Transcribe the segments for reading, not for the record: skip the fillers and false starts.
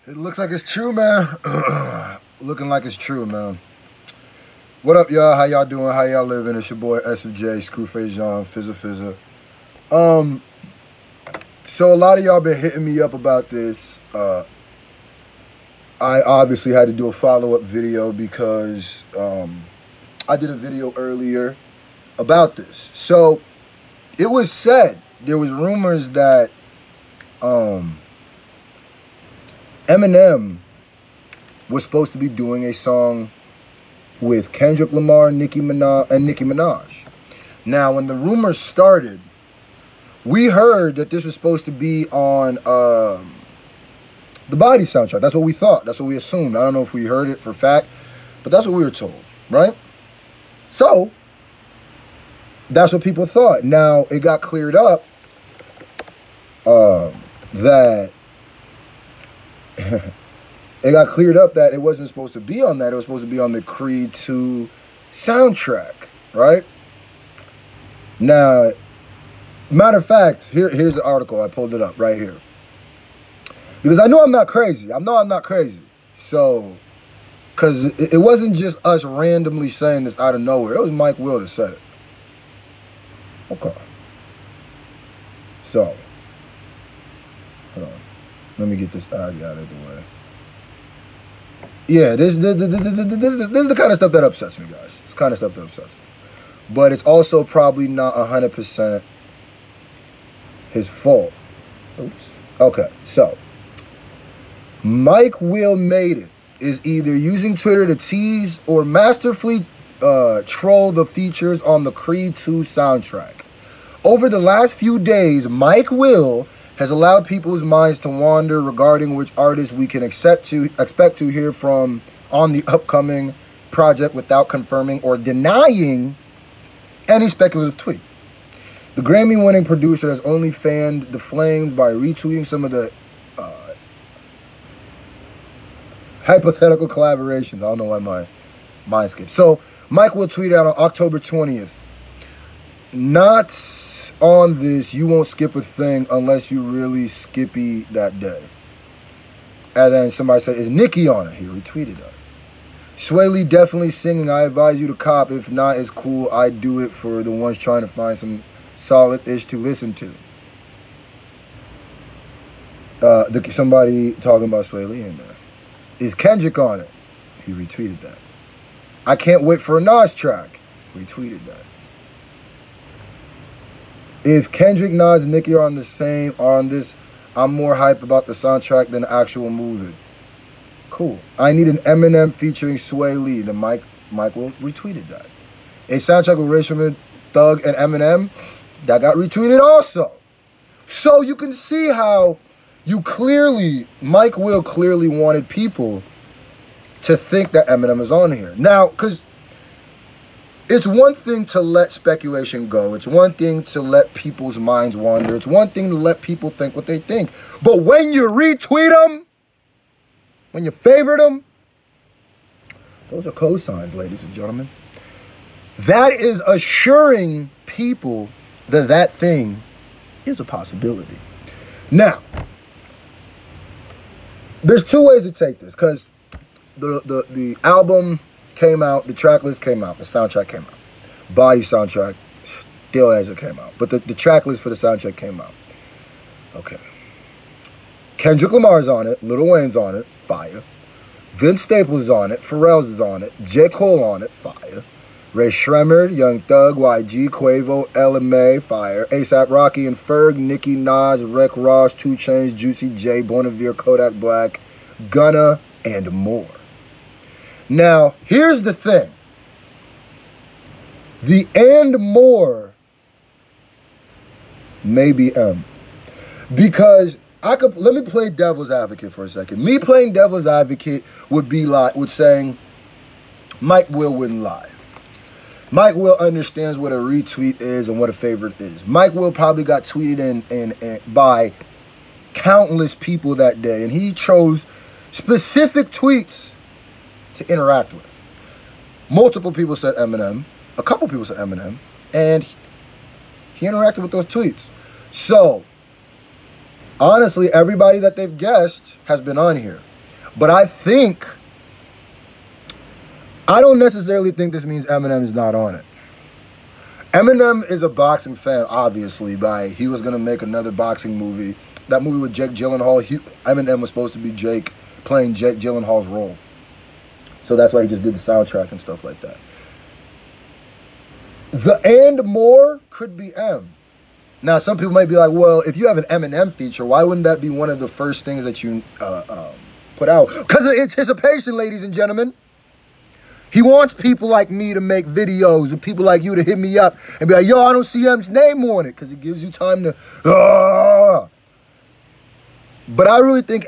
It looks like it's true, man. Looking like it's true, man. What up, y'all? How y'all doing? How y'all living? It's your boy SFJ, Scru John, Fizza. So a lot of y'all been hitting me up about this. I obviously had to do a follow-up video because I did a video earlier about this. So it was said, there was rumors that Eminem was supposed to be doing a song with Kendrick Lamar, Nicki Minaj. Now, when the rumors started, we heard that this was supposed to be on the Body soundtrack. That's what we thought. That's what we assumed. I don't know if we heard it for fact, but that's what we were told, right? So, that's what people thought. Now, it got cleared up that it wasn't supposed to be on that. It was supposed to be on the Creed 2 soundtrack, right? Now, matter of fact, here's the article. I pulled it up right here. Because I know I'm not crazy. I know I'm not crazy. So, because it wasn't just us randomly saying this out of nowhere. It was Mike Will that said it. Okay. So, hold on. Let me get this ad out of the way. Yeah, this is the kind of stuff that upsets me, guys. It's the kind of stuff that upsets me. But it's also probably not 100% his fault. Oops. Okay, so Mike Will Made It is either using Twitter to tease or masterfully troll the features on the Creed 2 soundtrack. Over the last few days, Mike Will has allowed people's minds to wander regarding which artists we can expect to hear from on the upcoming project without confirming or denying any speculative tweet. The Grammy-winning producer has only fanned the flames by retweeting some of the hypothetical collaborations. I don't know why my mind skipped. So, Mike will tweet out on October 20th, "Not on this, you won't skip a thing unless you really skippy that day." And then somebody said, "Is Nicki on it?" He retweeted that. "Sway Lee definitely singing. I advise you to cop. If not, it's cool. I do it for the ones trying to find some solid-ish to listen to." Somebody talking about Sway Lee in there. "Is Kendrick on it?" He retweeted that. "I can't wait for a Nas track." Retweeted that. "If Kendrick, Nas, and Nicki are on this, I'm more hype about the soundtrack than the actual movie." Cool. "I need an Eminem featuring Sway Lee." Then Mike will retweeted that. "A soundtrack with Rachel, Thug, and Eminem," that got retweeted also. So you can see how Mike Will clearly wanted people to think that Eminem is on here. Now, because it's one thing to let speculation go. It's one thing to let people's minds wander. It's one thing to let people think what they think. But when you retweet them, when you favorite them, those are cosigns, ladies and gentlemen. That is assuring people that that thing is a possibility. Now, there's two ways to take this, because the album came out, the track list came out, the soundtrack came out. Body soundtrack still hasn't came out, but the track list for the soundtrack came out. Okay. Kendrick Lamar's on it, Lil Wayne's on it, fire. Vince Staples is on it, Pharrell's is on it, J. Cole on it, fire. Ray Shremmer, Young Thug, YG, Quavo, LMA, fire. A$AP Rocky and Ferg, Nicki, Nas, Rick Ross, 2 Chainz, Juicy J, Bonavere, Kodak Black, Gunna, and more. Now, here's the thing. The "and more" may be M. Because let me play devil's advocate for a second. Me playing devil's advocate would saying Mike Will wouldn't lie. Mike Will understands what a retweet is and what a favorite is. Mike Will probably got tweeted in by countless people that day, and he chose specific tweets to interact with. Multiple people said Eminem. A couple people said Eminem. And he interacted with those tweets. So, honestly, everybody that they've guessed has been on here. But I don't necessarily think this means Eminem is not on it. Eminem is a boxing fan, obviously. He was gonna make another boxing movie. That movie with Jake Gyllenhaal, Eminem was supposed to be Jake, playing Jake Gyllenhaal's role. So that's why he just did the soundtrack and stuff like that. The and more could be M. Now, some people might be like, well, if you have an Eminem feature, why wouldn't that be one of the first things that you put out? Because of anticipation, ladies and gentlemen. He wants people like me to make videos and people like you to hit me up and be like, yo, I don't see M's name on it, because it gives you time to... But I really think,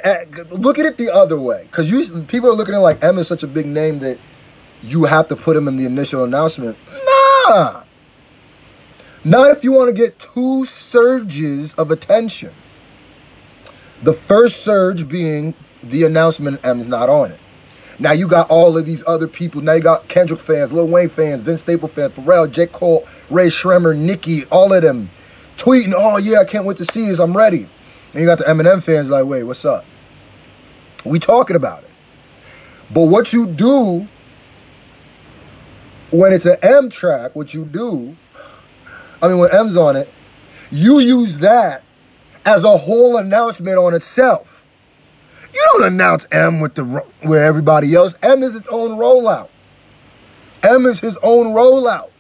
look at it the other way, because people are looking at it like M is such a big name that you have to put him in the initial announcement. Nah. Not if you want to get 2 surges of attention. The first surge being the announcement M's not on it. Now you got all of these other people. Now you got Kendrick fans, Lil Wayne fans, Vince Staples fans, Pharrell, J. Cole, Ray Shremmer, Nicki, all of them tweeting, oh yeah, I can't wait to see this, I'm ready. And you got the Eminem fans like, wait, what's up? We talking about it. But what you do when it's an M track, when M's on it, you use that as a whole announcement on itself. You don't announce M with everybody else. M is its own rollout. M is his own rollout.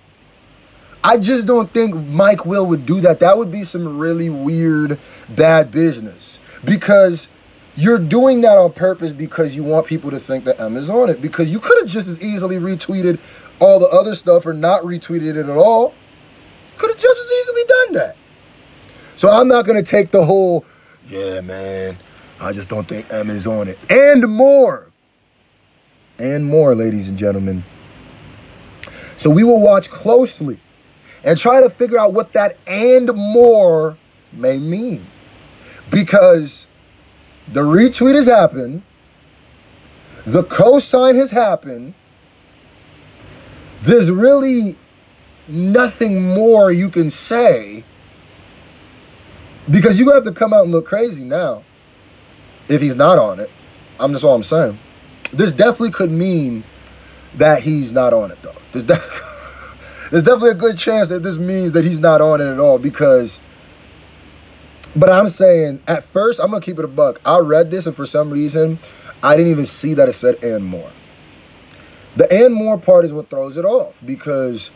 I just don't think Mike Will would do that. That would be some really weird, bad business. Because you're doing that on purpose because you want people to think that M is on it. Because you could have just as easily retweeted all the other stuff or not retweeted it at all. Could have just as easily done that. So I'm not going to take the whole, yeah, man, I just don't think M is on it. And more. And more, ladies and gentlemen. So we will watch closely and try to figure out what that and more may mean. Because the retweet has happened. The cosign has happened. There's really nothing more you can say. Because you're going to have to come out and look crazy now if he's not on it. That's all I'm saying. This definitely could mean that he's not on it, though. There's definitely a good chance that this means that he's not on it at all, because... But I'm saying, at first, I'm going to keep it a buck. I read this, and for some reason, I didn't even see that it said and more. The and more part is what throws it off, because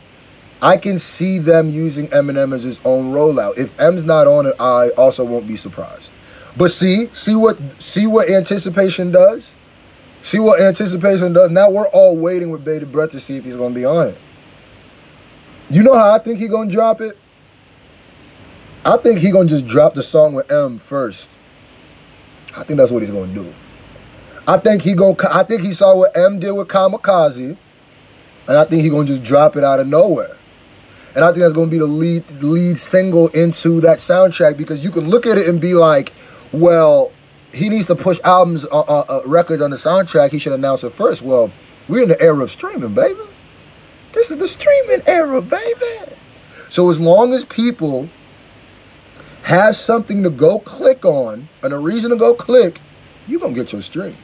I can see them using Eminem as his own rollout. If M's not on it, I also won't be surprised. But see what anticipation does? See what anticipation does? Now we're all waiting with bated breath to see if he's going to be on it. You know how I think he's going to drop it? I think he's going to just drop the song with M first. I think that's what he's going to do. I think he saw what M did with Kamikaze, and I think he's going to just drop it out of nowhere. And I think that's going to be the lead single into that soundtrack, because you can look at it and be like, well, he needs to push records on the soundtrack. He should announce it first. Well, we're in the era of streaming, baby. This is the streaming era, baby. So as long as people have something to go click on and a reason to go click, you're going to get your streams.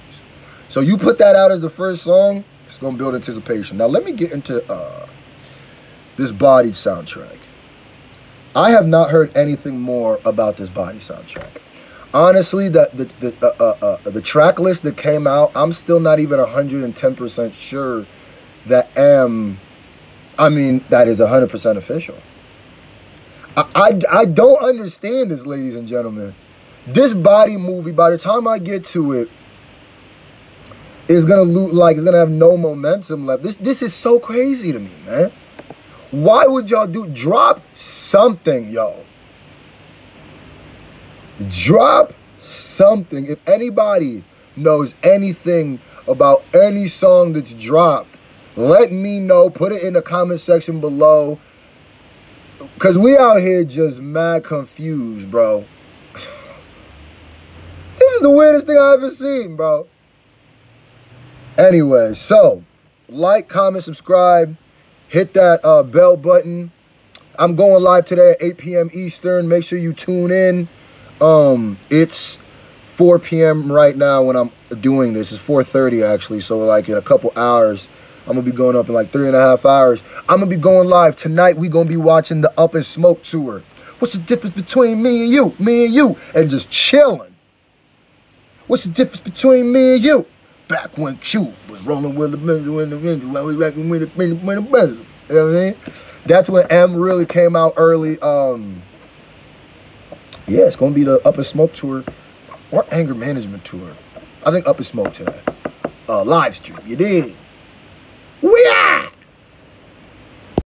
So you put that out as the first song, it's going to build anticipation. Now let me get into this Bodied soundtrack. I have not heard anything more about this Bodied soundtrack. Honestly, the track list that came out, I'm still not even 110% sure that that is 100% official. I don't understand this, ladies and gentlemen. This Body movie, by the time I get to it, is it's gonna have no momentum left. This is so crazy to me, man. Why would y'all drop something, yo? Drop something. If anybody knows anything about any song that's dropped, let me know. Put it in the comment section below. Because we out here just mad confused, bro. This is the weirdest thing I ever seen, bro. Anyway, so, like, comment, subscribe. Hit that bell button. I'm going live today at 8 p.m. Eastern. Make sure you tune in. It's 4 p.m. right now when I'm doing this. It's 4:30 actually, so like in a couple hours, I'm gonna be going up in like 3.5 hours. I'm gonna be going live tonight. We gonna be watching the Up in Smoke tour. What's the difference between me and you, and just chilling? What's the difference between me and you? Back when Q was rolling with the while we rocking with the bezel. You know what I mean? That's when M really came out early. Yeah, it's gonna be the Up in Smoke tour or Anger Management tour. I think Up in Smoke today. Live stream, you did. We